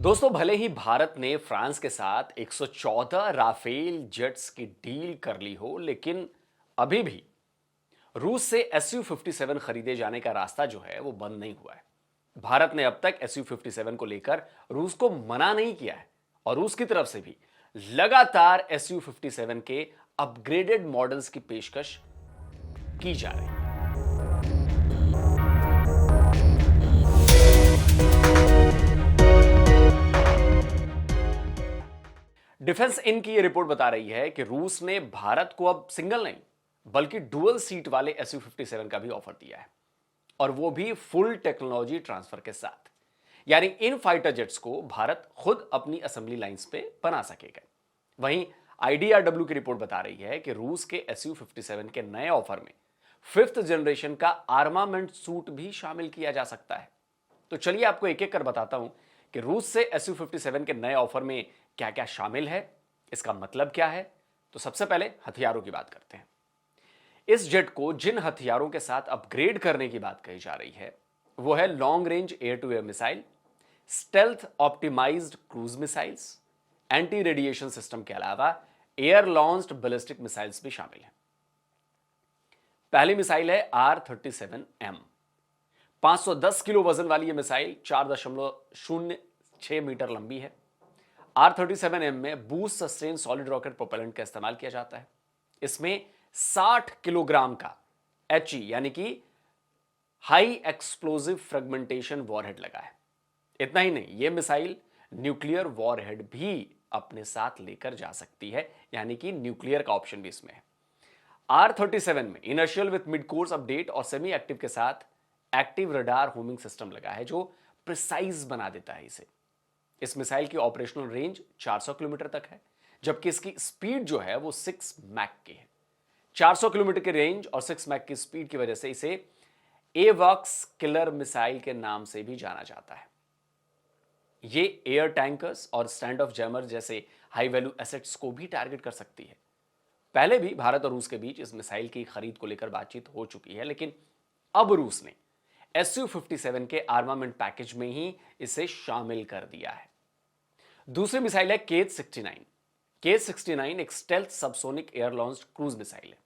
दोस्तों, भले ही भारत ने फ्रांस के साथ 114 राफेल जेट्स की डील कर ली हो, लेकिन अभी भी रूस से SU-57 खरीदे जाने का रास्ता जो है वो बंद नहीं हुआ है। भारत ने अब तक SU-57 को लेकर रूस को मना नहीं किया है और रूस की तरफ से भी लगातार SU-57 के अपग्रेडेड मॉडल्स की पेशकश की जा रही है। डिफेंस इन की यह रिपोर्ट बता रही है कि रूस ने भारत को अब सिंगल नहीं बल्कि डुअल सीट वाले SU-57 का भी ऑफर दिया है, और वो भी फुल टेक्नोलॉजी ट्रांसफर के साथ। यानी इन फाइटर जेट्स को भारत खुद अपनी असेंबली लाइंस पे बना सकेगा। वहीं IDRW की रिपोर्ट बता रही है कि रूस के SU-57 के नए ऑफर में 5th जनरेशन का आर्मामेंट सूट भी शामिल किया जा सकता है। तो चलिए आपको एक एक कर बताता हूं कि रूस से SU-57 के नए ऑफर में क्या क्या शामिल है, इसका मतलब क्या है। तो सबसे पहले हथियारों की बात करते हैं। इस जेट को जिन हथियारों के साथ अपग्रेड करने की बात कही जा रही है वो है long range air to air missile, stealth optimized cruise missiles, anti radiation system के अलावा एयर लॉन्च्ड बैलिस्टिक मिसाइल्स भी शामिल हैं। पहली मिसाइल है R-37M। 510 किलो वजन वाली यह मिसाइल 4.06 मीटर लंबी है। R-37M में boost sustain solid rocket propellant का इस्तेमाल किया जाता है। इसमें 60 किलोग्राम का HE यानी कि हाई एक्सप्लोजिव फ्रेगमेंटेशन वॉरहेड लगा है। इतना ही नहीं, यह मिसाइल न्यूक्लियर वॉरहेड भी अपने साथ लेकर जा सकती है, यानी कि न्यूक्लियर का ऑप्शन भी इसमें है। R-37 में inertial with mid course update और सेमी एक्टिव के साथ एक्टिव रडार होमिंग सिस्टम लगा है जो प्रिसाइज बना देता है इसे। इस मिसाइल की ऑपरेशनल रेंज 400 किलोमीटर तक है, जबकि इसकी स्पीड जो है वो 6 मैक की है। 400 किलोमीटर की रेंज और 6 मैक की स्पीड की वजह से इसे एवॉक्स किलर मिसाइल के नाम से भी जाना जाता है। ये एयर टैंकर्स और स्टैंड ऑफ जैमर जैसे हाई वैल्यू एसेट्स को भी टारगेट कर सकती है। पहले भी भारत और रूस के बीच इस मिसाइल की खरीद को लेकर बातचीत हो चुकी है, लेकिन अब रूस ने SU-57 के आर्मामेंट पैकेज में ही इसे शामिल कर दिया है। दूसरी मिसाइल है KH-69। KH-69 एक stealth subsonic air launched cruise missile है।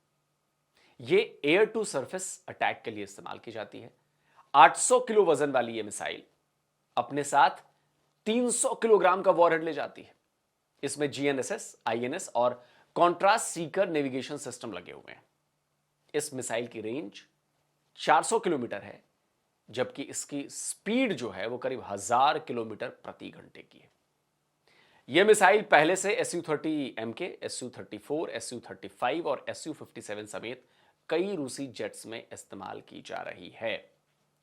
यह एयर टू सरफेस अटैक के लिए इस्तेमाल की जाती है। 800 किलो वजन वाली यह मिसाइल अपने साथ 300 किलोग्राम का वॉरहेड ले जाती है। इसमें GNSS, INS और कॉन्ट्रास्ट सीकर नेविगेशन सिस्टम लगे हुए हैं। इस मिसाइल की रेंज 400 किलोमीटर है, जबकि इसकी स्पीड जो है वो करीब 1000 किलोमीटर प्रति घंटे की है। यह मिसाइल पहले से SU-30MK, SU-34, SU-35 और SU-57 समेत कई रूसी जेट्स में इस्तेमाल की जा रही है।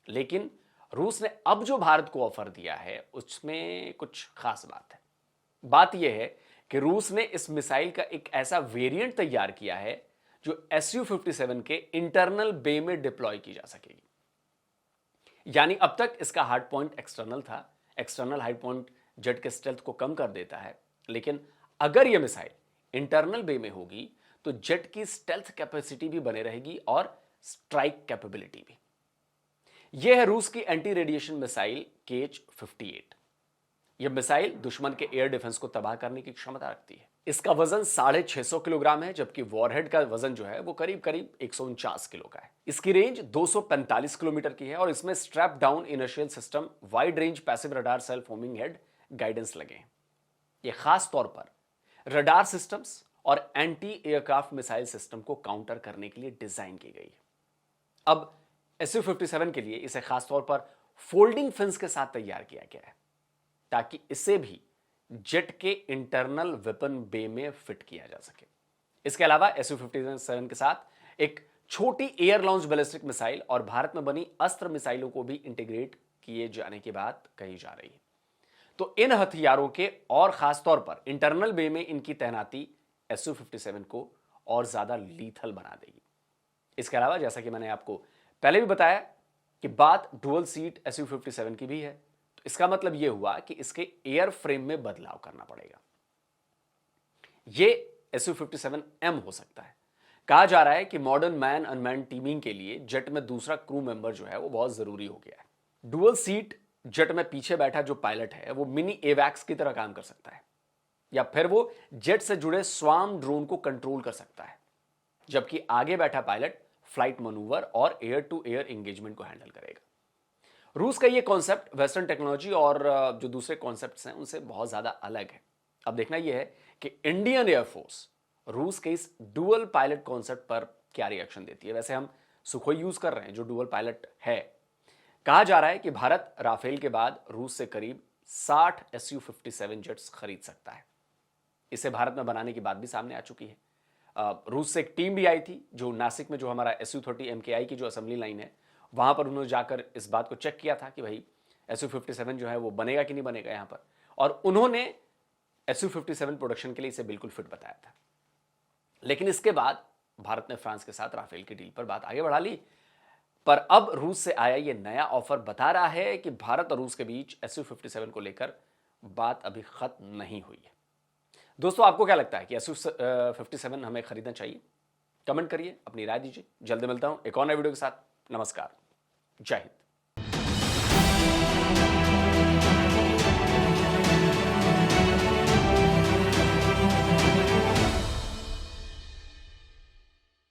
लेकिन रूस ने अब जो भारत को ऑफर दिया है उसमें कुछ खास बात है। बात यह है कि रूस ने इस मिसाइल का एक ऐसा वेरिएंट तैयार किया है जो SU-57 के इंटरनल बे में डिप्लॉय की जा सकेगी। यानी अब तक इसका हार्ड पॉइंट एक्सटर्नल था। एक्सटर्नल हार्ड पॉइंट जेट के स्टेल्थ को कम कर देता है, लेकिन अगर यह मिसाइल इंटरनल बे में होगी तो जेट की स्टेल्थ कैपेसिटी भी बने रहेगी और स्ट्राइक कैपेबिलिटी भी। यह है रूस की एंटी रेडिएशन मिसाइल KH-58। यह मिसाइल दुश्मन के एयर डिफेंस को तबाह करने की क्षमता रखती है। इसका वजन 650 किलोग्राम है, जबकि वॉरहेड का वजन जो है वो करीब करीब 149 किलो का है। इसकी रेंज 245 किलोमीटर की है और इसमें strap down inertial system, wide range passive radar, self homing head, guidance लगे हैं। यह खास तौर पर रडार सिस्टम्स और एंटी एयरक्राफ्ट मिसाइल सिस्टम को काउंटर करने के लिए डिजाइन की गई है। अब SU-57 के लिए इसे खास तौर पर फोल्डिंग फिन्स के साथ तैयार किया गया है ताकि इसे भी जेट के इंटरनल वेपन बे में फिट किया जा सके। इसके अलावा SU-57 के साथ एक छोटी एयर लॉन्च बैलिस्टिक मिसाइल और भारत में बनी अस्त्र मिसाइलों को भी इंटीग्रेट किए जाने की बात कही जा रही है। तो इन हथियारों के और खास तौर पर इंटरनल बे में इनकी तैनाती SU-57 को और ज्यादा लीथल बना देगी। इसके अलावा जैसा कि मैंने आपको पहले भी बताया कि बात डुअल सीट SU-57 की भी है, तो इसका मतलब यह हुआ कि इसके एयर फ्रेम में बदलाव करना पड़ेगा। यह SU-57M हो सकता है। कहा जा रहा है कि मॉडर्न मैन अनमैन टीमिंग के लिए जेट में दूसरा क्रू मेंबर जो है वो बहुत जरूरी हो गया है। डुअल सीट जेट में पीछे बैठा जो पायलट है वो मिनी एवैक्स की तरह काम कर सकता है, या फिर वो जेट से जुड़े स्वार्म ड्रोन को कंट्रोल कर सकता है, जबकि आगे बैठा पायलट फ्लाइट मनूवर और एयर टू एयर एंगेजमेंट को हैंडल करेगा। रूस का ये कॉन्सेप्ट वेस्टर्न टेक्नोलॉजी और जो दूसरे कॉन्सेप्ट्स हैं उनसे बहुत ज्यादा अलग है। अब देखना यह है कि इंडियन एयरफोर्स रूस के इस डुअल पायलट कॉन्सेप्ट पर क्या रिएक्शन देती है। वैसे हम सुखोई यूज कर रहे हैं जो डुअल पायलट है। कहा जा रहा है कि भारत राफेल के बाद रूस से करीब 60 Su-57 जेट्स खरीद सकता है। इसे भारत में बनाने की बात भी सामने आ चुकी है। रूस से एक टीम भी आई थी जो नासिक में जो हमारा Su-30 MKI की जो असेंबली लाइन है वहां पर उन्होंने जाकर इस बात को चेक किया था कि भाई Su-57 जो है वो बनेगा कि नहीं बनेगा यहां पर, और उन्होंने Su-57 प्रोडक्शन के लिए इसे बिल्कुल फिट बताया था। लेकिन इसके बाद भारत ने फ्रांस के साथ राफेल की डील पर बात आगे बढ़ा ली, पर अब रूस से आया ये नया ऑफर बता रहा है कि भारत और रूस के बीच Su-57 को लेकर बात अभी खत्म नहीं हुई है। दोस्तों, आपको क्या लगता है कि Su-57 हमें खरीदना चाहिए? कमेंट करिए, अपनी राय दीजिए। जल्दी मिलता हूं एक और नए वीडियो के साथ। नमस्कार, जय हिंद।